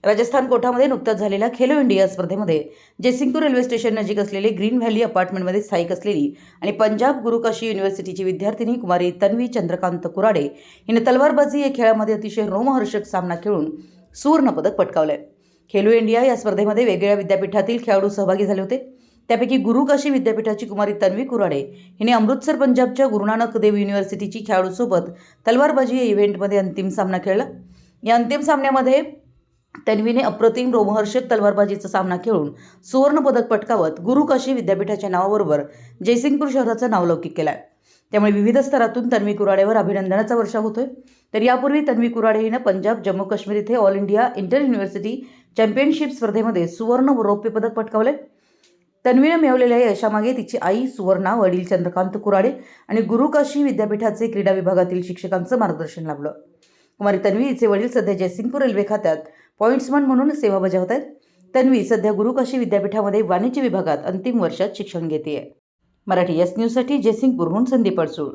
राजस्थान कोटामध्ये नुकताच झालेल्या खेलो इंडिया स्पर्धेमध्ये जयसिंगपूर रेल्वे स्टेशन नजीक असलेले ग्रीन व्हॅली अपार्टमेंटमध्ये स्थायिक असलेली आणि पंजाब गुरु काशी युनिव्हर्सिटीची विद्यार्थिनी कुमारी तन्वी चंद्रकांत कुराडे हिने तलवारबाजी या खेळामध्ये अतिशय रोमहर्षक सामना खेळून सुवर्ण पदक पटकावले। खेलो इंडिया या स्पर्धेमध्ये वेगवेगळ्या विद्यापीठातील खेळाडू सहभागी झाले होते। त्यापैकी गुरु काशी विद्यापीठाची कुमारी तन्वी कुराडे हिने अमृतसर पंजाबच्या गुरु नानक देव युनिव्हर्सिटीची खेळाडूसोबत तलवारबाजी या इव्हेंटमध्ये अंतिम सामना खेळला। या अंतिम सामन्यामध्ये तन्वीने अप्रतिम रोमहर्षक तलवारबाजीचा सामना खेळून सुवर्ण पदक पटकावत गुरु काशी विद्यापीठाच्या नावाबरोबर जयसिंगपूर शहराचा नावलौकिक केला। त्यामुळे विविध स्तरातून तन्वी कुराडेवर अभिनंदनाचा वर्षाव होतोय। तर यापूर्वी तन्वी कुराडे हिने पंजाब जम्मू काश्मीर येथे all India inter university championship स्पर्धेमध्ये सुवर्ण व रौप्य पदक पटकावले। तन्वीने मिळवलेल्या यशामागे तिची आई सुवर्णा, वडील चंद्रकांत कुराडे आणि गुरु काशी विद्यापीठाचे क्रीडा विभागातील शिक्षकांचं मार्गदर्शन लाभलं। कुमारी तन्वी हिचे वडील सध्या जयसिंगपूर रेल्वे खात्यात पॉइंट्समन म्हणून सेवा बजावत आहेत। तन्वी सध्या गुरु काशी विद्यापीठामध्ये वाणिज्य विभागात अंतिम वर्षात शिक्षण घेते आहे। मराठी एस न्यूजसाठी जयसिंगपूरहून संदीप अडसूळ।